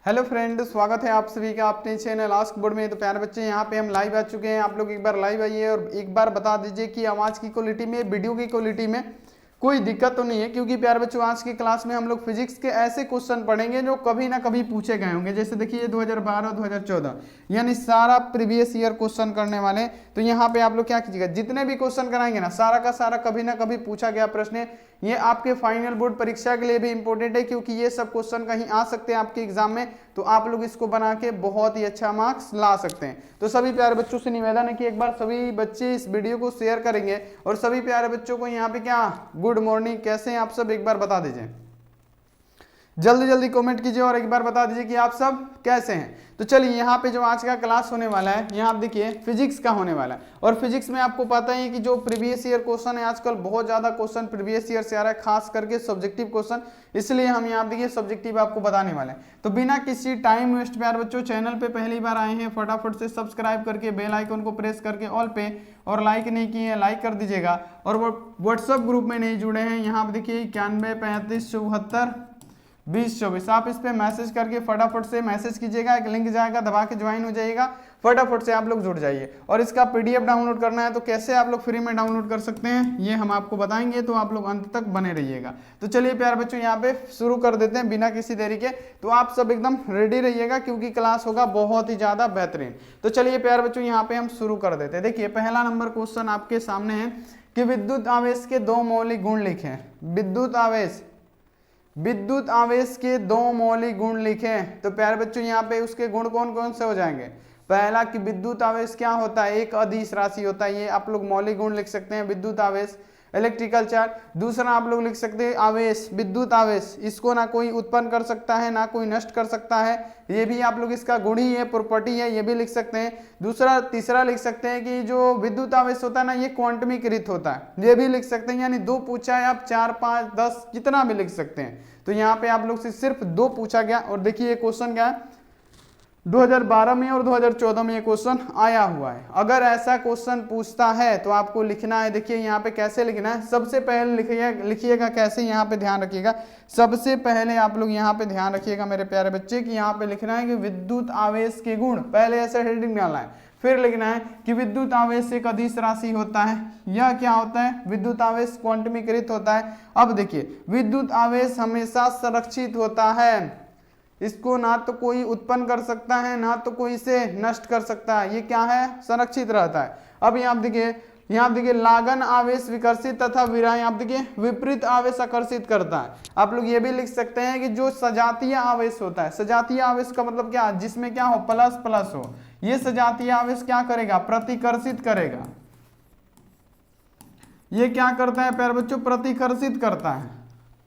Hello friend, स्वागत है आप सभी का अपने चैनल आस्क बोर्ड में। तो प्यारे बच्चे, यहाँ पे हम लाइव आ चुके हैं। आप लोग एक बार लाइव आइए और एक बार बता दीजिए कि आवाज़ की क्वालिटी में, वीडियो की क्वालिटी में कोई दिक्कत तो नहीं है। क्योंकि प्यारे बच्चों, आज की क्लास में हम लोग फिजिक्स के ऐसे क्वेश्चन पढ़ेंगे जो कभी ना कभी पूछे गए होंगे। जैसे देखिए 2012 2014 यानी सारा प्रीवियस ईयर क्वेश्चन करने वाले। तो यहाँ पे आप लोग क्या कीजिएगा, जितने भी क्वेश्चन कराएंगे ना, सारा का सारा कभी ना कभी पूछा गया प्रश्न है। ये आपके फाइनल बोर्ड परीक्षा के लिए भी इंपॉर्टेंट है, क्योंकि ये सब क्वेश्चन कहीं आ सकते हैं आपके एग्जाम में। तो आप लोग इसको बना के बहुत ही अच्छा मार्क्स ला सकते हैं। तो सभी प्यारे बच्चों से निवेदन है कि एक बार सभी बच्चे इस वीडियो को शेयर करेंगे और सभी प्यारे बच्चों को यहाँ पे क्या गुड मॉर्निंग, कैसे हैं आप सब, एक बार बता दीजिए। जल्दी जल्दी कमेंट कीजिए और एक बार बता दीजिए कि आप सब कैसे हैं। तो चलिए, यहाँ पे जो आज का क्लास होने वाला है, यहाँ आप देखिए फिजिक्स का होने वाला है। और फिजिक्स में आपको पता ही है कि जो प्रीवियस ईयर क्वेश्चन है, आजकल बहुत ज्यादा क्वेश्चन प्रीवियस ईयर से आ रहा है, खास करके सब्जेक्टिव क्वेश्चन। इसलिए हम यहाँ देखिए सब्जेक्टिव आपको बताने वाले हैं। तो बिना किसी टाइम वेस्ट प्यार बच्चों, चैनल पे पहली बार आए हैं, फटाफट से सब्सक्राइब करके बेल आइकन को प्रेस करके ऑल पे, और लाइक नहीं किए हैं लाइक कर दीजिएगा। और वो व्हाट्सएप ग्रुप में नहीं जुड़े हैं, यहाँ आप देखिए 91 35 74 20 24, आप इस पे मैसेज करके फटाफट से मैसेज कीजिएगा, एक लिंक जाएगा, दबा के ज्वाइन हो जाइएगा। फटाफट से आप लोग जुड़ जाइए। और इसका पीडीएफ डाउनलोड करना है तो कैसे आप लोग फ्री में डाउनलोड कर सकते हैं, ये हम आपको बताएंगे। तो आप लोग अंत तक बने रहिएगा। तो चलिए प्यार बच्चों, यहाँ पे शुरू कर देते हैं बिना किसी देरी के। तो आप सब एकदम रेडी रहिएगा, क्योंकि क्लास होगा बहुत ही ज्यादा बेहतरीन। तो चलिए प्यार बच्चों, यहाँ पे हम शुरू कर देते हैं। देखिए पहला नंबर क्वेश्चन आपके सामने है कि विद्युत आवेश के दो मौलिक गुण लिखें। विद्युत आवेश के दो मौलिक गुण लिखें। तो प्यारे बच्चों, यहाँ पे उसके गुण कौन कौन से हो जाएंगे। पहला कि विद्युत आवेश क्या होता है, एक अदिश राशि होता है। ये आप लोग मौलिक गुण लिख सकते हैं, विद्युत आवेश, इलेक्ट्रिकल चार्ज। दूसरा आप लोग लिख सकते हैं आवेश, विद्युत आवेश, इसको ना कोई उत्पन्न कर सकता है ना कोई नष्ट कर सकता है। ये भी आप लोग इसका गुण ही है, प्रॉपर्टी है, ये भी लिख सकते हैं। तीसरा लिख सकते हैं कि जो विद्युत आवेश होता है ना, ये क्वांटमीकृत होता है, ये भी लिख सकते हैं। यानी दो पूछा है, आप 4 5 10 कितना भी लिख सकते हैं। तो यहाँ पे आप लोग से सिर्फ दो पूछा गया। और देखिए ये क्वेश्चन क्या है, 2012 में और 2014 में ये क्वेश्चन आया हुआ है। अगर ऐसा क्वेश्चन पूछता है तो आपको लिखना है। देखिए यहाँ पे कैसे लिखना है, सबसे पहले लिखिएगा कैसे, यहाँ पे ध्यान रखिएगा। सबसे पहले आप लोग यहाँ पे ध्यान रखिएगा मेरे प्यारे बच्चे, कि यहाँ पे लिखना है कि विद्युत आवेश के गुण, पहले ऐसे हेडिंग डालना है। फिर लिखना है कि विद्युत आवेश एक अदिश राशि होता है। यह क्या होता है, विद्युत आवेश क्वांटमीकृत होता है। अब देखिए, विद्युत आवेश हमेशा संरक्षित होता है, इसको ना तो कोई उत्पन्न कर सकता है ना तो कोई इसे नष्ट कर सकता है। ये क्या है, संरक्षित रहता है। अब यहाँ देखिए लागन आवेश विकर्षित तथा विराम, आप देखिए विपरीत आवेश आकर्षित करता है। आप लोग ये भी लिख सकते हैं कि जो सजातीय आवेश होता है, सजातीय आवेश का मतलब क्या, जिसमें क्या हो, प्लस प्लस हो, ये सजातीय आवेश क्या करेगा, प्रतिकर्षित करेगा। ये क्या करता है प्यारे बच्चों, प्रतिकर्षित करता है।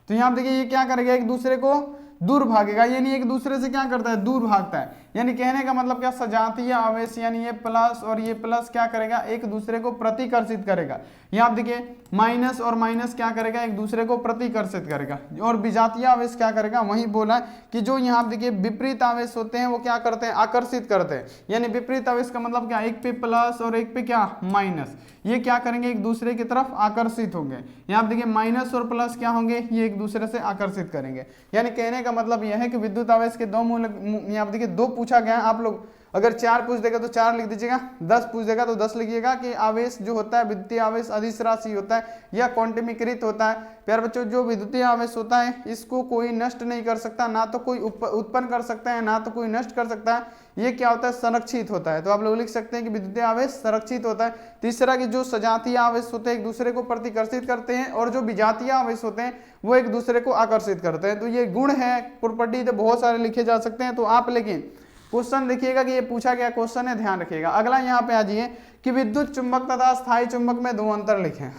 तो यहाँ देखिए ये क्या करेगा, एक दूसरे को दूर भागेगा, यानी एक दूसरे से क्या करता है, दूर भागता है। यानी कहने का मतलब क्या, सजातीय आवेश यानी ये प्लस और ये प्लस क्या करेगा, एक दूसरे को प्रतिकर्षित करेगा। यहाँ आप देखिए माइनस और माइनस क्या करेगा, एक दूसरे को प्रतिकर्षित करेगा। और विजातीय आवेश क्या करेगा, वही बोला कि जो यहाँ देखिए विपरीत आवेश होते हैं वो क्या करते हैं, आकर्षित करते हैं। यानी विपरीत आवेश का मतलब क्या, एक पे प्लस और एक पे क्या, माइनस, ये क्या करेंगे, एक दूसरे की तरफ आकर्षित होंगे। यहाँ देखिए माइनस और प्लस क्या होंगे, ये एक दूसरे से आकर्षित करेंगे। यानी कहने का मतलब यह है कि विद्युत आवेश के दो मूल, यहाँ देखिए दो पूछा गया है। आप लोग अगर 4 पूछ देगा तो 4 लिख दीजिएगा, 10 पूछ देगा तो 10 लिखिएगा। कि आवेश जो होता है, विद्युतीय आवेश अदिश राशि होता है या क्वांटमीकृत होता है। प्यार बच्चों, जो विद्युतीय आवेश होता है इसको कोई नष्ट नहीं कर सकता, ना तो कोई उत्पन्न कर सकता है ना तो कोई नष्ट कर सकता है। ये क्या होता है, संरक्षित होता है। तो आप लोग लिख सकते हैं कि विद्युतीय आवेश संरक्षित होता है। तीसरा कि जो सजातीय आवेश होते हैं एक दूसरे को प्रतिकर्षित करते हैं, और जो विजातीय आवेश होते हैं वो एक दूसरे को आकर्षित करते हैं। तो ये गुण है, प्रॉपर्टी तो बहुत सारे लिखे जा सकते हैं। तो आप लेकिन क्वेश्चन देखिएगा कि ये पूछा गया क्वेश्चन है, ध्यान रखिएगा। अगला यहाँ पे आ जाइए कि विद्युत चुंबक तथा स्थायी चुंबक में दो अंतर लिखें।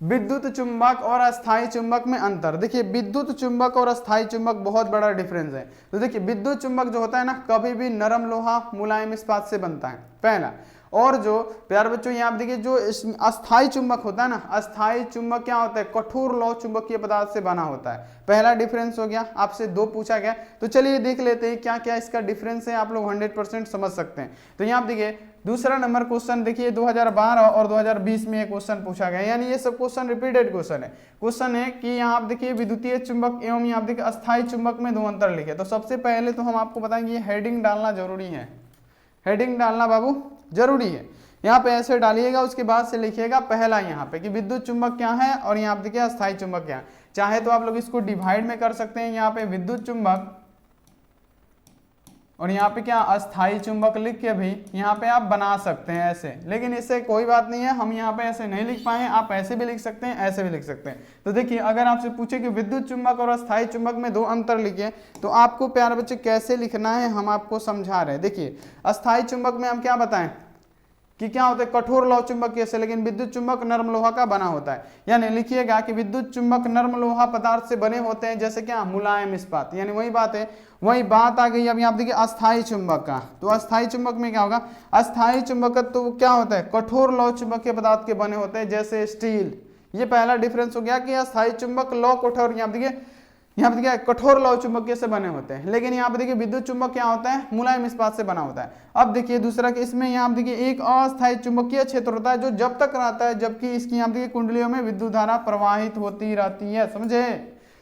विद्युत चुंबक और अस्थायी चुंबक में अंतर। देखिए विद्युत चुंबक और अस्थायी चुंबक बहुत बड़ा डिफरेंस है। तो देखिए विद्युत चुंबक जो होता है ना, कभी भी नरम लोहा मुलायम इस्पात से बनता है, पहला। और जो प्यारे बच्चों यहाँ देखिए जो अस्थायी चुंबक होता है ना, अस्थायी चुंबक क्या होता है, कठोर लौह चुंबकीय पदार्थ से बना होता है। पहला डिफरेंस हो गया, आपसे दो पूछा गया। तो चलिए देख लेते हैं क्या क्या इसका डिफरेंस है, आप लोग 100% समझ सकते हैं। तो यहाँ देखिए दूसरा नंबर क्वेश्चन देखिए 2012 और 2020 में ये क्वेश्चन पूछा गया, यानी ये सब क्वेश्चन रिपीटेड क्वेश्चन है। क्वेश्चन है कि यहाँ आप देखिए विद्युतीय चुंबक एवं यहाँ देखिए अस्थायी चुंबक में दो अंतर लिखे। तो सबसे पहले तो हम आपको बताएंगे हेडिंग डालना जरूरी है, हेडिंग डालना बाबू जरूरी है। यहाँ पे ऐसे डालिएगा, उसके बाद से लिखिएगा पहला यहाँ पे कि विद्युत चुंबक क्या है और यहाँ पे देखिए अस्थायी चुंबक क्या है। चाहे तो आप लोग इसको डिवाइड में कर सकते हैं, यहाँ पे विद्युत चुंबक और यहाँ पे क्या अस्थायी चुंबक लिख के भी यहाँ पे आप बना सकते हैं ऐसे, लेकिन इससे कोई बात नहीं है, हम यहाँ पे ऐसे नहीं लिख पाए, आप ऐसे भी लिख सकते हैं, ऐसे भी लिख सकते हैं। तो देखिए अगर आपसे पूछे कि विद्युत चुंबक और अस्थायी चुंबक में दो अंतर लिखे, तो आपको प्यारे बच्चे कैसे लिखना है हम आपको समझा रहे हैं। देखिए अस्थायी चुंबक में हम क्या बताएं कि क्या होता है, कठोर लौह चुंबक कैसे, लेकिन विद्युत चुंबक नरम लोहा का बना होता है। यानी लिखिएगा कि विद्युत चुंबक नरम लोहा पदार्थ से बने होते हैं, जैसे क्या मुलायम इस्पात, यानी वही बात है, वही बात आ गई। अब यहाँ देखिए अस्थायी चुंबक का, तो अस्थायी चुंबक में क्या होगा, अस्थायी चुंबक तो क्या होता है, कठोर लौह चुंबक के पदार्थ के बने होते हैं जैसे स्टील। ये पहला डिफरेंस हो गया कि अस्थायी चुंबक लौह कठोर, यहाँ पे देखिए कठोर लौह चुंबक से बने होते हैं, लेकिन यहाँ पे देखिए विद्युत चुंबक क्या होता है, मुलायम इस्पात से बना होता है। अब देखिए दूसरा कि इसमें यहाँ पे देखिए एक अस्थायी चुंबकीय क्षेत्र होता है जो जब तक रहता है जबकि इसकी यहाँ देखिए कुंडलियों में विद्युत धारा प्रवाहित होती रहती है।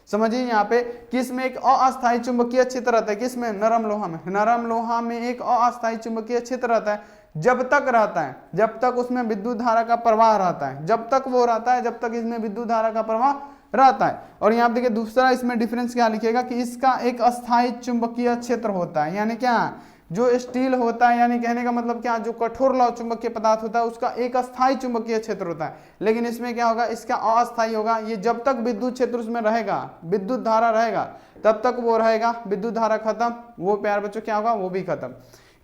समझिए यहाँ पे कि इसमें एक अस्थायी चुंबकीय क्षेत्र रहता है, किसमें, नरम लोहा में। नरम लोहा में एक अस्थायी चुंबकीय क्षेत्र रहता है, जब तक रहता है जब तक उसमें विद्युत धारा का प्रवाह रहता है, जब तक वो रहता है जब तक इसमें विद्युत धारा का प्रवाह रहता है। और यहाँ देखिए दूसरा इसमें डिफरेंस क्या लिखेगा कि इसका एक अस्थायी चुंबकीय क्षेत्र होता है, यानी क्या, जो स्टील होता है, यानी कहने का मतलब क्या, जो कठोर लौह चुंबकीय पदार्थ होता है उसका एक अस्थायी चुंबकीय क्षेत्र होता है, लेकिन इसमें क्या होगा, इसका अस्थायी होगा। ये जब तक विद्युत क्षेत्र उसमें रहेगा, विद्युत धारा रहेगा, तब तक वो रहेगा, विद्युत धारा खत्म, वो प्यार बच्चों क्या होगा, वो भी खत्म।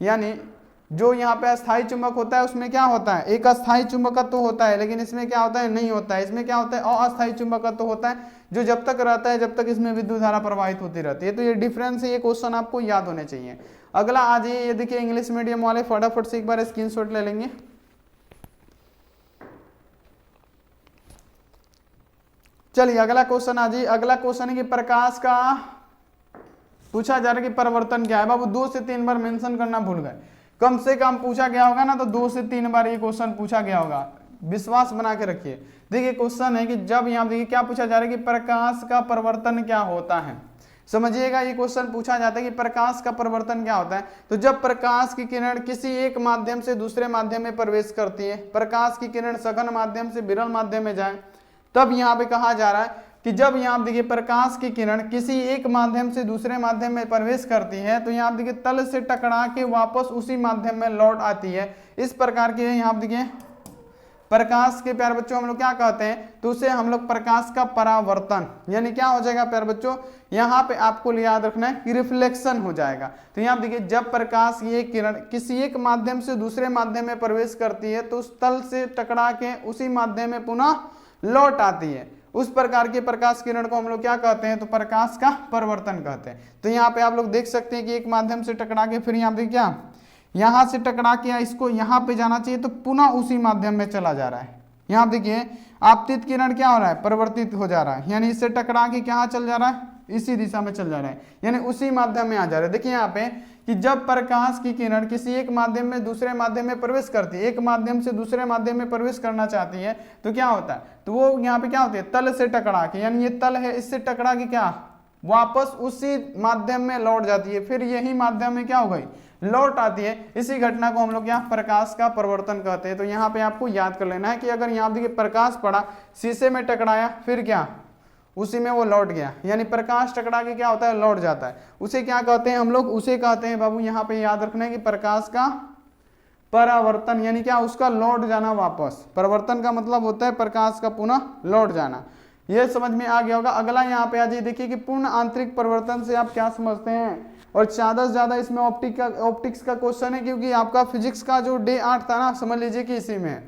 यानी जो यहाँ पे अस्थायी चुंबक होता है उसमें क्या होता है, एक अस्थायी चुंबकत्व होता है, लेकिन इसमें क्या होता है, नहीं होता है। इसमें क्या होता है, अस्थायी चुंबकत्व होता है जो जब तक रहता है जब तक इसमें विद्युत धारा प्रवाहित होती रहती है। तो ये डिफरेंस है, ये क्वेश्चन आपको याद होने चाहिए। अगला आ जाइए, ये देखिए इंग्लिश मीडियम वाले फटाफट से एक बार स्क्रीनशॉट ले लेंगे। चलिए अगला क्वेश्चन आ जाइए। अगला क्वेश्चन है कि प्रकाश का पूछा जा रहा है कि परिवर्तन क्या है। बाबू 2 से 3 बार मेंशन करना भूल गए, कम से कम पूछा गया होगा ना, तो 2 से 3 बार ये क्वेश्चन पूछा गया होगा, विश्वास बना के रखिए। देखिए क्वेश्चन है कि जब यहाँ देखिए क्या पूछा जा रहा है कि प्रकाश का परिवर्तन क्या होता है। समझिएगा ये क्वेश्चन पूछा जाता है कि प्रकाश का परिवर्तन क्या होता है। तो जब प्रकाश की किरण किसी एक माध्यम से दूसरे माध्यम में प्रवेश करती है, प्रकाश की किरण सघन माध्यम से विरल माध्यम में जाए, तब यहाँ पे कहा जा रहा है कि जब यहाँ देखिए प्रकाश की किरण किसी एक माध्यम से दूसरे माध्यम में प्रवेश करती है, तो यहाँ देखिए तल से टकरा के वापस उसी माध्यम में लौट आती है। इस प्रकार के यहाँ देखिए प्रकाश के प्यारे बच्चों हम लोग क्या कहते हैं, तो उसे हम लोग प्रकाश का परावर्तन, यानी क्या हो जाएगा प्यारे बच्चों, यहाँ पे आपको याद रखना है कि रिफ्लेक्शन हो जाएगा। तो यहाँ देखिए जब प्रकाश ये किरण किसी एक माध्यम से दूसरे माध्यम में प्रवेश करती है, तो उस तल से टकरा के उसी माध्यम में पुनः लौट आती है, उस प्रकार के प्रकाश किरण को हम लोग क्या कहते हैं, तो प्रकाश का परिवर्तन कहते हैं। तो यहाँ पे आप लोग देख सकते हैं कि एक माध्यम से टकरा के फिर यहाँ पे क्या, यहाँ से टकरा के इसको यहाँ पे जाना चाहिए, तो पुनः उसी माध्यम में चला जा रहा है। यहाँ देखिए आपतित किरण क्या हो रहा है, परिवर्तित हो जा रहा है, यानी इससे टकरा के क्या चल जा रहा है, इसी दिशा में चल जा रहा है, यानी उसी माध्यम में आ जा रहा है। देखिए यहाँ पे कि जब प्रकाश की किरण किसी एक माध्यम में दूसरे माध्यम में प्रवेश करती है, एक माध्यम से दूसरे माध्यम में प्रवेश करना चाहती है, तो क्या होता है, तो वो यहाँ पे क्या होती है, तल से टकरा के, यानी ये तल है, इससे टकरा के क्या वापस उसी माध्यम में लौट जाती है, फिर यही माध्यम में क्या हो गई, लौट आती है। इसी घटना को हम लोग यहाँ प्रकाश का परिवर्तन कहते हैं। तो यहाँ पे आपको याद कर लेना है कि अगर यहाँ देखिए प्रकाश पड़ा, शीशे में टकराया, फिर क्या उसी में वो लौट गया, यानी प्रकाश टकरा के क्या होता है, लौट जाता है, उसे क्या कहते हैं हम लोग, उसे कहते हैं बाबू यहाँ पे याद रखना है कि प्रकाश का परावर्तन, यानी क्या उसका लौट जाना वापस। परिवर्तन का मतलब होता है प्रकाश का पुनः लौट जाना। ये समझ में आ गया होगा। अगला यहाँ पे आ जाइए, देखिए कि पूर्ण आंतरिक परिवर्तन से आप क्या समझते हैं, और ज्यादा से ज्यादा इसमें ऑप्टिक्स का क्वेश्चन है, क्योंकि आपका फिजिक्स का जो डे 8 था ना, समझ लीजिए कि इसी में,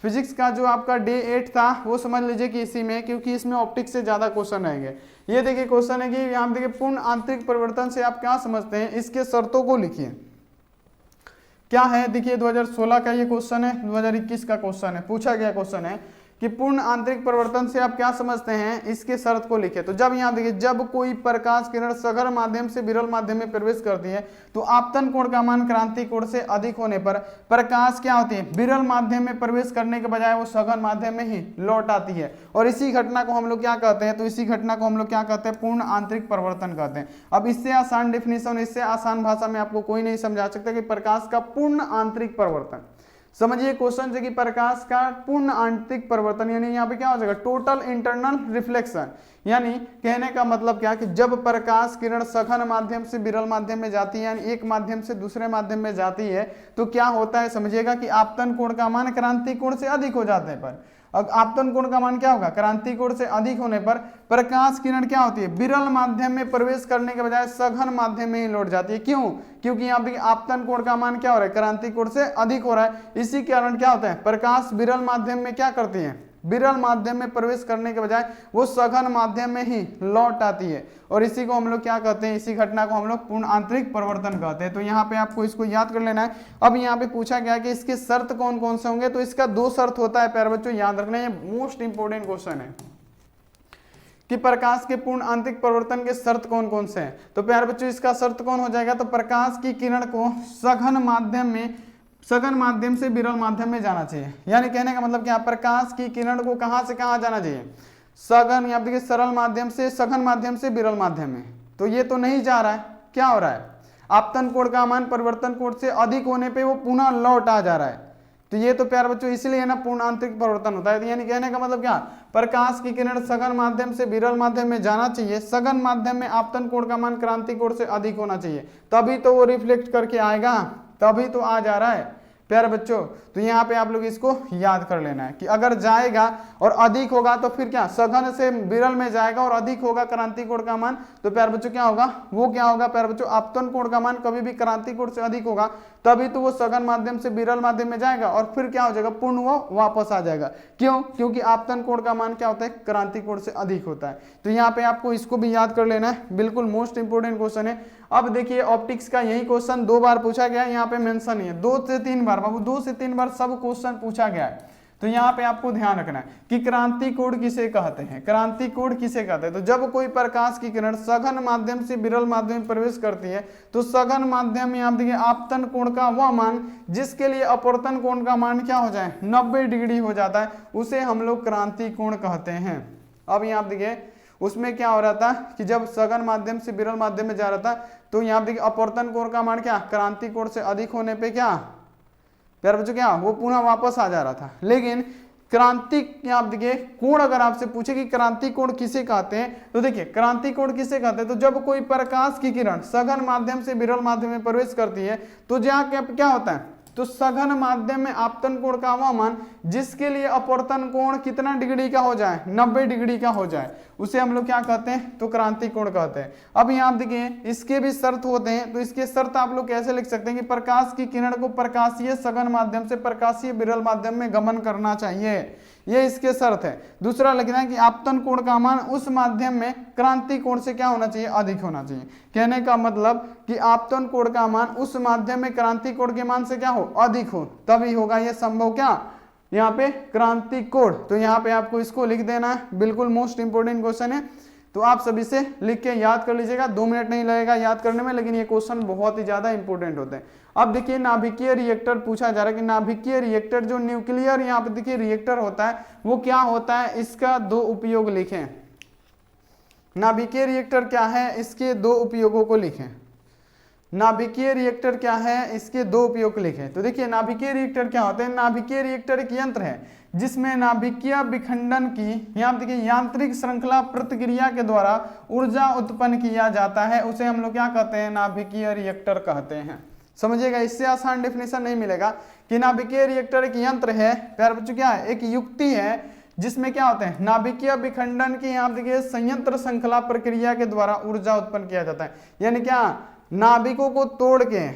फिजिक्स का जो आपका डे 8 था वो समझ लीजिए कि इसी में, क्योंकि इसमें ऑप्टिक्स से ज्यादा क्वेश्चन रहेंगे। ये देखिए क्वेश्चन है कि यहाँ देखिए पूर्ण आंतरिक परिवर्तन से आप क्या समझते हैं, इसके शर्तों को लिखिए। क्या है, देखिए 2016 का ये क्वेश्चन है, 2021 का क्वेश्चन है, पूछा गया क्वेश्चन है कि पूर्ण आंतरिक परिवर्तन से आप क्या समझते हैं, इसके शर्त को लिखे। तो जब यहाँ देखिए, जब कोई प्रकाश किरण सघन माध्यम से विरल माध्यम में प्रवेश करती है तो आपतन कोण का मान क्रांति कोण से अधिक होने पर प्रकाश क्या होती है, विरल माध्यम में प्रवेश करने के बजाय वो सघन माध्यम में ही लौट आती है, और इसी घटना को हम लोग क्या कहते हैं, तो इसी घटना को हम लोग क्या कहते हैं, पूर्ण आंतरिक परिवर्तन कहते हैं। अब इससे आसान डेफिनेशन, इससे आसान भाषा में आपको कोई नहीं समझा सकता कि प्रकाश का पूर्ण आंतरिक परिवर्तन। समझिए क्वेश्चन है कि प्रकाश का पूर्ण आंतरिक परिवर्तन, यानी यहाँ पे क्या हो जाएगा, टोटल इंटरनल रिफ्लेक्शन। यानी कहने का मतलब क्या कि जब प्रकाश किरण सघन माध्यम से विरल माध्यम में जाती है, यानी एक माध्यम से दूसरे माध्यम में जाती है, तो क्या होता है, समझिएगा कि आपतन कोण का मान क्रांति कोण से अधिक हो जाते पर, अब आपतन कोण का मान क्या होगा, क्रांति कोण से अधिक होने पर प्रकाश किरण क्या होती है, विरल माध्यम में प्रवेश करने के बजाय सघन माध्यम में ही लौट जाती है। क्यों? क्योंकि यहाँ पे आपतन कोण का मान क्या हो रहा है, क्रांति कोण से अधिक हो रहा है। इसी कारण क्या होता है, प्रकाश विरल माध्यम में क्या करती है, विरल माध्यम में प्रवेश करने के बजाय वो सघन माध्यम में ही लौट आती है, और इसी को हम लोग क्या कहते हैं, इसी घटना को हम लोग पूर्ण आंतरिक परिवर्तन कहते हैं। तो यहाँ पे आपको इसको याद कर लेना है। अब यहाँ पे पूछा गया कि इसके शर्त कौन कौन से होंगे, तो इसका 2 शर्त होता है प्यारे बच्चों, याद रखना, ये मोस्ट इंपोर्टेंट क्वेश्चन है कि प्रकाश के पूर्ण आंतरिक परिवर्तन के शर्त कौन कौन से हैं। तो प्यारे बच्चों इसका शर्त कौन हो जाएगा, तो प्रकाश की किरण को सघन माध्यम से विरल माध्यम में जाना चाहिए। यानी कहने का मतलब क्या, प्रकाश की किरण को कहां से कहां जाना चाहिए, सघन, यहाँ देखिए सरल माध्यम से सघन माध्यम से विरल माध्यम में, तो ये तो नहीं जा रहा है, क्या हो रहा है, आपतन कोण का मान परिवर्तन कोण से अधिक होने पे वो पुनः लौट आ जा रहा है। तो ये तो प्यारे बच्चों इसलिए ना पूर्ण आंतरिक परिवर्तन होता है। यानी कहने का मतलब क्या, प्रकाश की किरण सघन माध्यम से विरल माध्यम में जाना चाहिए, सघन माध्यम में आपतन कोण का मान क्रांति कोण से अधिक होना चाहिए, तभी तो वो रिफ्लेक्ट करके आएगा, तभी तो आ जा रहा है प्यारे बच्चों। तो यहाँ पे आप लोग इसको याद कर लेना है कि अगर जाएगा और अधिक होगा तो फिर क्या, सघन से विरल में जाएगा और अधिक होगा क्रांति कोण का मान, तो प्यारे बच्चों क्या होगा, वो क्या होगा प्यारे बच्चों, आपतन कोण का मान कभी भी क्रांति कोण से अधिक होगा, तभी तो वो सघन माध्यम से विरल माध्यम में जाएगा और फिर क्या हो जाएगा, पूर्ण वो वापस आ जाएगा। क्यों? क्योंकि आपतन कोण का मान क्या होता है, क्रांति कोण से अधिक होता है। तो यहाँ पे आपको इसको भी याद कर लेना है, बिल्कुल मोस्ट इंपोर्टेंट क्वेश्चन है। अब देखिए ऑप्टिक्स का यही क्वेश्चन 2 बार पूछा गया है, यहाँ पे मेंशन है 2 से 3 बार, बाबू 2 से 3 बार सब क्वेश्चन पूछा गया है। तो यहाँ पे आपको ध्यान रखना है कि क्रांति कोण किसे कहते हैं, क्रांति कोण किसे कहते हैं। तो जब कोई प्रकाश की किरण सघन माध्यम से विरल माध्यम में प्रवेश करती है तो सघन माध्यम में आप देखिए आपतन कोण का वह मान जिसके लिए अपवर्तन कोण का मान क्या हो जाए, 90 डिग्री हो जाता है, उसे हम लोग क्रांति कोण कहते हैं। अब यहाँ देखिए उसमें क्या हो रहा था कि जब सघन माध्यम से विरल माध्यम में जा रहा था तो यहाँ देखिए अपवर्तन कोण का मान क्या, क्रांति कोण से अधिक होने पे क्या प्यारे बच्चों क्या, वो पुनः वापस आ जा रहा था। लेकिन क्रांति आप देखिए कोण, अगर आपसे पूछे कि क्रांति कोण किसे कहते हैं, तो देखिए क्रांति कोण किसे कहते हैं, तो जब कोई प्रकाश की किरण सघन माध्यम से विरल माध्यम में प्रवेश करती है तो जहाँ क्या होता है, तो सघन माध्यम में आपतन कोण का वह मान जिसके लिए अपवर्तन कोण कितना डिग्री का हो जाए, 90 डिग्री का हो जाए, उसे हम लोग क्या कहते हैं, तो क्रांति कोण कहते हैं। अब यहाँ देखिए इसके भी शर्त होते हैं, तो इसके शर्त आप लोग कैसे लिख सकते हैं कि प्रकाश की किरण को प्रकाशीय सघन माध्यम से प्रकाशीय विरल माध्यम में गमन करना चाहिए, ये इसके शर्त है। दूसरा लिखना है कि आपतन कोण का मान उस माध्यम में क्रांति कोण से क्या होना चाहिए, अधिक होना चाहिए। कहने का मतलब कि आपतन कोण का मान उस माध्यम में क्रांति कोण के मान से क्या हो, अधिक हो, तभी होगा यह संभव क्या, यहाँ पे क्रांति कोण। तो यहाँ पे आपको इसको लिख देना है, बिल्कुल मोस्ट इंपोर्टेंट क्वेश्चन है, तो आप सभी से लिख के याद कर लीजिएगा। 2 मिनट नहीं लगेगा याद करने में, लेकिन ये क्वेश्चन बहुत ही ज्यादा इंपॉर्टेंट होते हैं। अब देखिए नाभिकीय रिएक्टर पूछा जा रहा है कि नाभिकीय रिएक्टर जो न्यूक्लियर यहाँ पे देखिए रिएक्टर होता है वो क्या होता है, इसका 2 उपयोग लिखें। नाभिकीय रिएक्टर क्या है, इसके 2 उपयोगों को लिखें। नाभिकीय रिएक्टर क्या है, इसके 2 उपयोग लिखें। तो देखिए नाभिकीय रिएक्टर क्या होते हैं, नाभिकीय रिएक्टर एक यंत्र है जिसमें नाभिकीय विखंडन की यहाँ देखिए यांत्रिक श्रृंखला प्रतिक्रिया के द्वारा ऊर्जा उत्पन्न किया जाता है, उसे हम लोग क्या कहते हैं, नाभिकीय रिएक्टर कहते हैं। समझिएगा, इससे आसान डेफिनेशन नहीं मिलेगा कि नाभिकीय रिएक्टर एक यंत्र है, प्यारे बच्चों क्या है, एक युक्ति है जिसमें क्या होते हैं, नाभिकीय विखंडन की यहाँ देखिए संयंत्र श्रृंखला प्रक्रिया के द्वारा ऊर्जा उत्पन्न किया जाता है। यानी क्या, नाभिकों को तोड़ के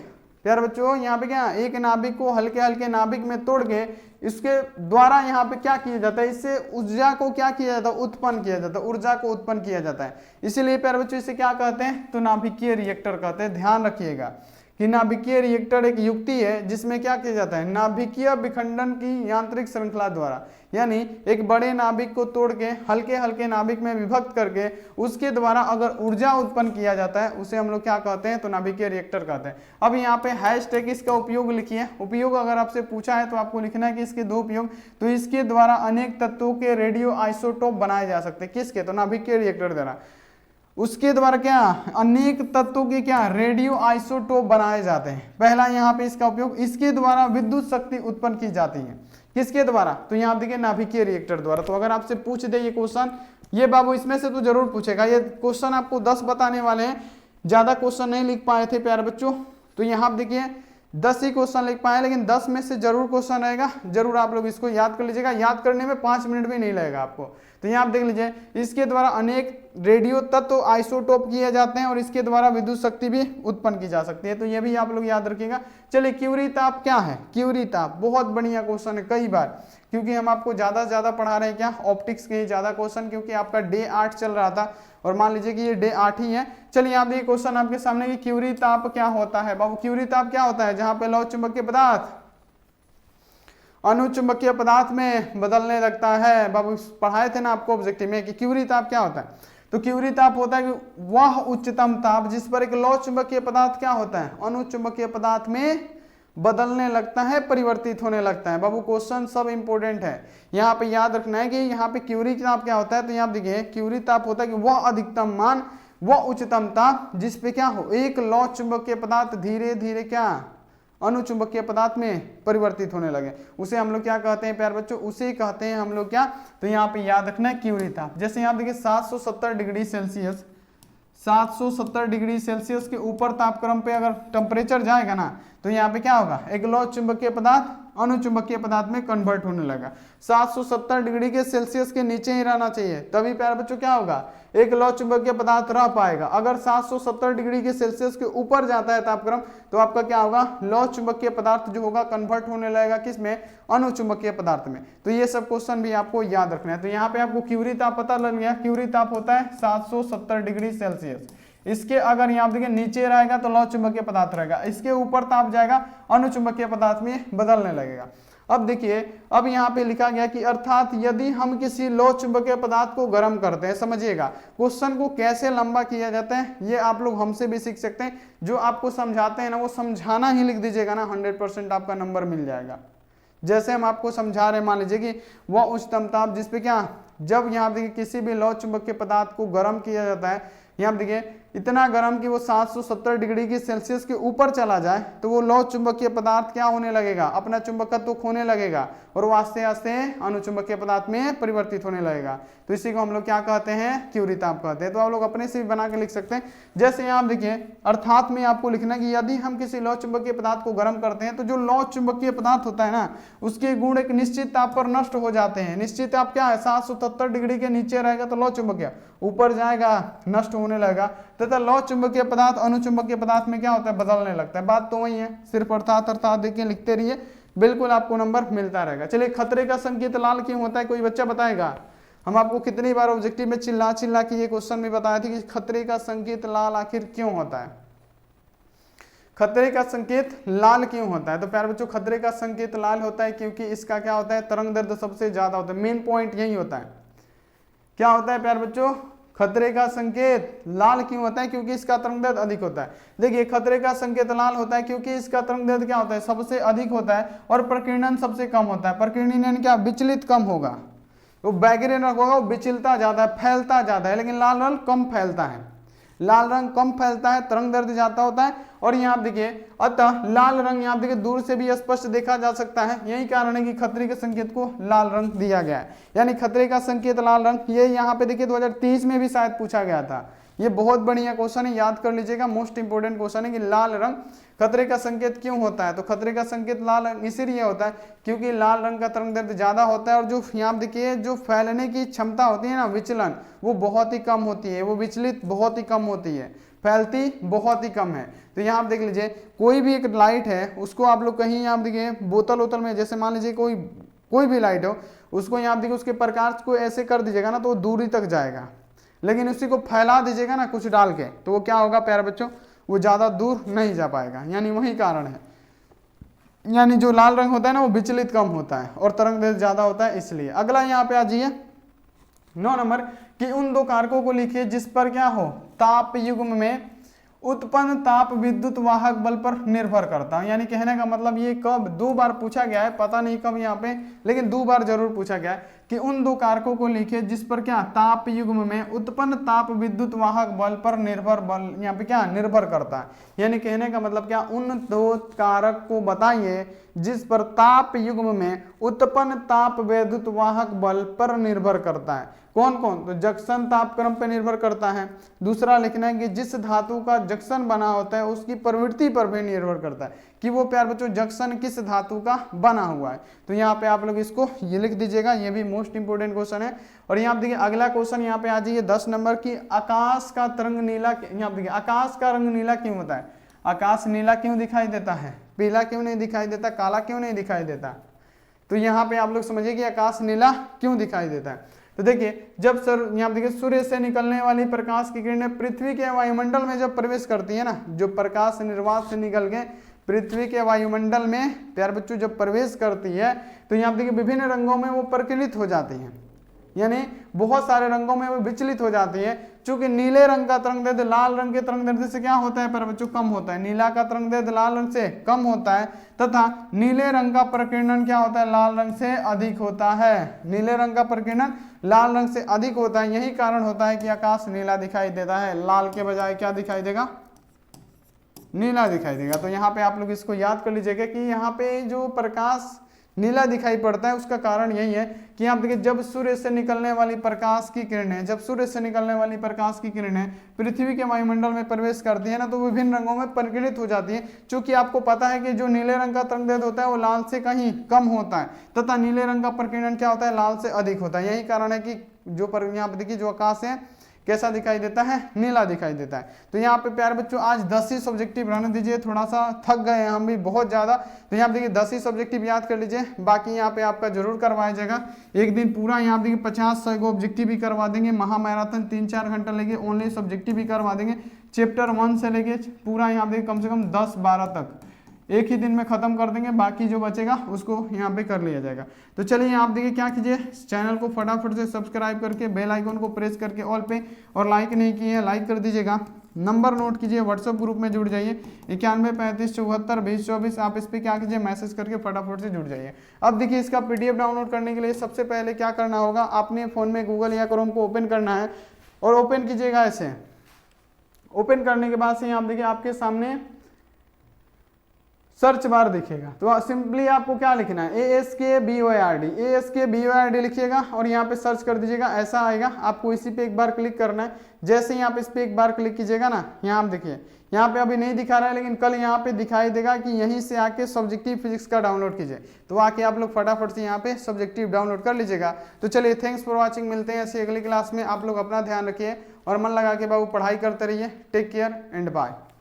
प्यारे बच्चों यहाँ पे क्या, एक नाभिक को हल्के हल्के नाभिक में तोड़ के इसके द्वारा यहाँ पे क्या किया जाता है, इससे ऊर्जा को क्या किया जाता है, उत्पन्न किया जाता है, ऊर्जा को उत्पन्न किया जाता है। इसीलिए प्यारे बच्चों इसे क्या कहते हैं, तो नाभिकीय रिएक्टर कहते हैं। ध्यान रखिएगा कि नाभिकीय रिएक्टर एक युक्ति है जिसमें क्या किया जाता है, नाभिकीय विखंडन की यांत्रिक श्रृंखला द्वारा, यानी एक बड़े नाभिक को तोड़ के हल्के हल्के नाभिक में विभक्त करके उसके द्वारा अगर ऊर्जा उत्पन्न किया जाता है उसे हम लोग क्या कहते हैं, तो नाभिकीय रिएक्टर कहते हैं। अब यहाँ पे हैशटैग इसका उपयोग लिखिए। उपयोग अगर आपसे पूछा है तो आपको लिखना है कि इसके दो उपयोग, तो इसके द्वारा अनेक तत्वों के रेडियो आइसोटोप बनाए जा सकते हैं। किसके, तो नाभिकीय रिएक्टर द्वारा। उसके द्वारा क्या, अनेक तत्वों के क्या, रेडियो आइसोटोप बनाए जाते हैं। पहला यहाँ पे इसका उपयोग, इसके द्वारा विद्युत शक्ति उत्पन्न की जाती है। किसके द्वारा, तो यहाँ देखिए नाभिकीय रिएक्टर द्वारा। तो अगर आपसे पूछ दे ये क्वेश्चन, ये बाबू इसमें से तो जरूर पूछेगा। ये क्वेश्चन आपको 10 बताने वाले हैं, ज्यादा क्वेश्चन नहीं लिख पाए थे प्यारे बच्चों, तो यहाँ आप देखिए 10 ही क्वेश्चन लिख पाए, लेकिन 10 में से जरूर क्वेश्चन आएगा। जरूर आप लोग इसको याद कर लीजिएगा, याद करने में 5 मिनट भी नहीं लगेगा आपको। तो यहाँ आप देख लीजिए, इसके द्वारा अनेक रेडियो तत्व आइसोटोप किए जाते हैं और इसके द्वारा विद्युत शक्ति भी उत्पन्न की जा सकती है। तो ये भी आप लोग याद रखिएगा। चलिए, क्यूरी ताप क्या है, क्यूरी ताप बहुत बढ़िया क्वेश्चन है कई बार, क्योंकि हम आपको ज्यादा से ज्यादा पढ़ा रहे हैं क्या, ऑप्टिक्स के ज्यादा क्वेश्चन, क्योंकि आपका डे 8 चल रहा था और मान लीजिए कि ये डे 8 ही है। चलिए आप देखिए क्वेश्चन आपके सामने कि क्यूरी ताप क्या होता है। बाबू क्यूरी ताप क्या होता है, जहां पे लौह चुंबकीय पदार्थ अनुचुंबकीय पदार्थ में बदलने लगता है। बाबू पढ़ाए थे ना आपको ऑब्जेक्टिव में कि क्यूरी ताप क्या होता है। तो क्यूरी ताप होता है कि वह उच्चतम ताप जिस पर एक लौह चुंबकीय पदार्थ क्या होता है, अनुचुंबकीय पदार्थ में बदलने लगता है, परिवर्तित होने लगता है। बाबू क्वेश्चन सब इंपोर्टेंट है, यहाँ पे याद रखना है कि यहाँ पे क्यूरी ताप क्या होता है। तो यहाँ देखिए क्यूरी ताप होता है कि वह अधिकतम मान, वह उच्चतम ताप जिस पे क्या हो, एक लौह चुंबकीय पदार्थ धीरे धीरे क्या, अनुचुंबकीय पदार्थ में परिवर्तित होने लगे, उसे हम लोग क्या कहते हैं प्यारे बच्चों, उसे कहते हैं हम लोग क्या। तो यहाँ पे याद रखना है क्यूरी ताप। जैसे यहाँ देखिए 770 डिग्री सेल्सियस, 770 डिग्री सेल्सियस के ऊपर तापक्रम पे अगर टेम्परेचर जाएगा ना, तो यहाँ पे क्या होगा, एक लौह चुंबकीय पदार्थ अनुचुंबकीय पदार्थ में कन्वर्ट होने लगा। 770 डिग्री के सेल्सियस के नीचे ही रहना चाहिए, तभी प्यारे बच्चों क्या होगा, एक लौह चुंबकीय पदार्थ रह पाएगा। अगर 770 डिग्री के सेल्सियस के ऊपर जाता है तापक्रम, तो आपका क्या होगा, लौह चुंबकीय पदार्थ जो होगा कन्वर्ट होने लगेगा किसमें, अनुचुंबकीय पदार्थ में। तो ये सब क्वेश्चन भी आपको याद रखना है। तो यहाँ पे आपको क्यूरी ताप पता लग गया, क्यूरी ताप होता है 770 डिग्री सेल्सियस। इसके अगर यहाँ देखिए नीचे रहेगा तो लौह चुंबकीय पदार्थ रहेगा, इसके ऊपर ताप जाएगा अनुचुंबकीय पदार्थ में बदलने लगेगा। अब देखिए, अब यहाँ पे लिखा गया कि अर्थात यदि हम किसी लौह चुंबकीय पदार्थ को गर्म करते हैं, समझिएगा क्वेश्चन को कैसे लंबा किया जाता है ये आप लोग हमसे भी सीख सकते हैं। जो आपको समझाते हैं ना वो समझाना ही लिख दीजिएगा ना, 100% आपका नंबर मिल जाएगा। जैसे हम आपको समझा रहे हैं, मान लीजिए कि वह उच्चतम ताप जिसपे क्या, जब यहाँ देखिए किसी भी लौह चुंबकीय पदार्थ को गर्म किया जाता है, यहाँ देखिए इतना गर्म कि वो 770 डिग्री की सेल्सियस के ऊपर चला जाए, तो वो लौह चुंबकीय पदार्थ क्या होने लगेगा, अपना चुंबकत्व खोने लगेगा और वो आस्ते आस्ते अनुचुंबकीय पदार्थ में परिवर्तित होने लगेगा। तो इसी को हम लोग क्या कहते हैं, क्यूरी ताप कहते हैं। तो आप लोग अपने से भी बना के लिख सकते हैं। जैसे यहाँ देखिए अर्थात में आपको लिखना है कि यदि हम किसी लौह चुंबकीय पदार्थ को गर्म करते हैं, तो जो लौह चुंबकीय पदार्थ होता है ना, उसके गुण एक निश्चित ताप पर नष्ट हो जाते हैं। निश्चित ताप क्या है, 770 डिग्री के नीचे रहेगा तो लौह चुंबकीय, ऊपर जाएगा नष्ट होने लगेगा, तथा लौह चुंबकीय पदार्थ अनुचुंबकीय पदार्थ में क्या होता है, बदलने लगता है। बात तो वही है, सिर्फ अर्थात अर्थात देखिए लिखते रहिए, बिल्कुल आपको नंबर मिलता रहेगा। चलिए, खतरे का संकेत लाल क्यों होता है, कोई बच्चा बताएगा। हम आपको कितनी बार ऑब्जेक्टिव में चिल्ला चिल्ला के ये क्वेश्चन भी बताए थे कि खतरे का संकेत लाल आखिर क्यों होता है, खतरे का संकेत लाल क्यों होता है। तो प्यारे बच्चों, खतरे का संकेत लाल होता है क्योंकि इसका क्या होता है, तरंग दैर्ध्य सबसे ज्यादा होता है। मेन पॉइंट यही होता है। क्या होता है प्यारे बच्चों, खतरे का संकेत लाल क्यों होता है, क्योंकि इसका तरंगदैर्ध्य अधिक होता है। देखिए, खतरे का संकेत लाल होता है क्योंकि इसका तरंगदैर्ध्य क्या होता है, सबसे अधिक होता है और प्रकीर्णन सबसे कम होता है। प्रकीर्णन यानी क्या, विचलित कम होगा। वो बैगनी रंग होगा, वो विचलता ज्यादा है, फैलता ज्यादा है, लेकिन लाल रंग कम फैलता है। लाल रंग कम फैलता है, तरंगदैर्ध्य ज्यादा होता है। और यहाँ देखिए, अतः लाल रंग यहाँ देखिए दूर से भी स्पष्ट देखा जा सकता है। यही कारण है कि खतरे के संकेत को लाल रंग दिया गया है, यानी खतरे का संकेत लाल रंग। ये यहाँ पे देखिए 2030 में भी शायद पूछा गया था। ये बहुत बढ़िया क्वेश्चन है, याद कर लीजिएगा, मोस्ट इंपोर्टेंट क्वेश्चन है कि लाल रंग खतरे का संकेत क्यों होता है। तो खतरे का संकेत लाल रंग इसीलिए होता है क्योंकि लाल रंग का तरंगदैर्ध्य ज्यादा होता है और जो यहाँ देखिए जो फैलने की क्षमता होती है ना, विचलन, वो बहुत ही कम होती है, वो विचलित बहुत ही कम होती है, फैलती बहुत ही कम है। तो यहाँ आप देख लीजिए, कोई भी एक लाइट है, उसको आप लोग कहीं यहाँ देखिए बोतल वोतल में, जैसे मान लीजिए कोई भी लाइट हो, उसको यहाँ देखिए उसके प्रकाश को ऐसे कर दीजिएगा ना तो वो दूरी तक जाएगा, लेकिन उसी को फैला दीजिएगा ना कुछ डाल के, तो वो क्या होगा प्यारे बच्चों, वो ज़्यादा दूर नहीं जा पाएगा, यानी वही कारण है। यानी जो लाल रंग होता है ना वो विचलित कम होता है और तरंग दैर्ध्य ज़्यादा होता है, इसलिए। अगला यहाँ पे आ जाइए 9 नंबर कि उन दो कारकों को लिखिए जिस पर क्या हो, ताप युग्म में उत्पन्न ताप विद्युत वाहक बल पर निर्भर करता है। यानी कहने का मतलब ये कब 2 बार पूछा गया है, पता नहीं कब यहाँ पे, लेकिन 2 बार जरूर पूछा गया है कि उन दो कारकों को लिखिए जिस पर क्या ताप युग्म में उत्पन्न ताप विद्युत वाहक बल पर निर्भर बल यहाँ पे क्या निर्भर करता है। यानी कहने का मतलब क्या, उन दो कारक को बताइए जिस पर ताप युग्म में उत्पन्न ताप विद्युत वाहक बल पर निर्भर करता है। कौन कौन, तो जंक्शन तापक्रम पर निर्भर करता है। दूसरा लिखना है कि जिस धातु का जंक्शन बना होता है उसकी प्रवृत्ति पर भी निर्भर करता है कि वो प्यार बच्चों जंक्शन किस धातु का बना हुआ है। तो यहाँ पे आप लोग इसको ये लिख दीजिएगा, ये भी मोस्ट इंपोर्टेंट क्वेश्चन है। और यहाँ पे देखिए अगला क्वेश्चन यहाँ पे आ जाइए 10 नंबर की, आकाश का तरंग नीला, यहाँ पे देखिए आकाश का रंग नीला क्यों होता है, आकाश नीला क्यों दिखाई देता है, पीला क्यों नहीं दिखाई देता, काला क्यों नहीं दिखाई देता। तो यहाँ पे आप लोग समझिए कि आकाश नीला क्यों दिखाई देता है। तो देखिए जब यहाँ देखिए सूर्य से निकलने वाली प्रकाश की किरणें पृथ्वी के वायुमंडल में जब प्रवेश करती है ना, जो प्रकाश निर्वात से निकल के पृथ्वी के वायुमंडल में प्यार बच्चों जब प्रवेश करती है तो यहाँ देखिए विभिन्न रंगों में वो प्रकीर्णित हो जाती हैं, यानी बहुत सारे रंगों में वो विचलित हो जाती है। चूंकि नीले रंग का तरंग दैर्ध्य लाल रंग के तरंग दैर्ध्य से क्या होता है प्यारे बच्चों, कम होता है। नीला का तरंग दैर्ध्य लाल रंग से कम होता है तथा नीले रंग का प्रकीर्णन क्या होता है, लाल रंग से अधिक होता है। नीले रंग का प्रकीर्णन लाल रंग से अधिक होता है, यही कारण होता है कि आकाश नीला दिखाई देता है। लाल के बजाय क्या दिखाई देगा, नीला दिखाई देगा। तो यहाँ पे आप लोग इसको याद कर लीजिएगा कि यहाँ पे जो प्रकाश नीला दिखाई पड़ता है उसका कारण यही है कि आप देखिए जब सूर्य से निकलने वाली प्रकाश की किरणें, जब सूर्य से निकलने वाली प्रकाश की किरणें पृथ्वी के वायुमंडल में प्रवेश करती है ना, तो विभिन्न रंगों में प्रकीर्णित हो जाती है। चूंकि आपको पता है कि जो नीले रंग का तरंग दैर्ध्य होता है वो लाल से कहीं कम होता है तथा नीले रंग का प्रकीर्णन क्या होता है, लाल से अधिक होता है। यही कारण है कि जो यहाँ पे देखिए जो आकाश है कैसा दिखाई देता है, नीला दिखाई देता है। तो यहाँ पे प्यारे बच्चों आज 10 ही सब्जेक्टिव रहने दीजिए, थोड़ा सा थक गए हैं हम भी बहुत ज़्यादा। तो यहाँ पे देखिए 10 ही सब्जेक्टिव याद कर लीजिए, बाकी यहाँ पे आपका जरूर करवाया जाएगा। एक दिन पूरा यहाँ पे देखिए 50-100 को ऑब्जेक्टिव भी करवा देंगे, महामैराथन 3-4 घंटा लेके ओनली सब्जेक्टिव भी करवा देंगे। चैप्टर 1 से लेके पूरा यहाँ पे कम से कम 10-12 तक एक ही दिन में खत्म कर देंगे, बाकी जो बचेगा उसको यहाँ पे कर लिया जाएगा। तो चलिए आप देखिए क्या कीजिए, चैनल को फटाफट से सब्सक्राइब करके बेल आइकन को प्रेस करके ऑल पे, और लाइक नहीं किए हैं लाइक कर दीजिएगा। नंबर नोट कीजिए, व्हाट्सएप ग्रुप में जुड़ जाइए 9135742024। आप इस पर क्या कीजिए, मैसेज करके फटाफट से जुड़ जाइए। अब देखिए इसका PDF डाउनलोड करने के लिए सबसे पहले क्या करना होगा, आपने फ़ोन में गूगल या क्रोम को ओपन करना है और ओपन कीजिएगा ऐसे। ओपन करने के बाद से यहाँ देखिए आपके सामने सर्च बार दिखेगा, तो सिंपली आपको क्या लिखना है, ASKBORD लिखिएगा और यहाँ पे सर्च कर दीजिएगा, ऐसा आएगा। आपको इसी पे एक बार क्लिक करना है। जैसे ही आप इस पे एक बार क्लिक कीजिएगा ना, यहाँ देखिए यहाँ पे अभी नहीं दिखा रहा है लेकिन कल यहाँ पे दिखाई देगा कि यहीं से आके सब्जेक्टिव फिजिक्स का डाउनलोड कीजिए। तो आके आप लोग फटाफट से यहाँ पे सब्जेक्टिव डाउनलोड कर लीजिएगा। तो चलिए थैंक्स फॉर वॉचिंग, मिलते हैं ऐसी अगली क्लास में। आप लोग अपना ध्यान रखिए और मन लगा के बाबू पढ़ाई करते रहिए। Take care and bye.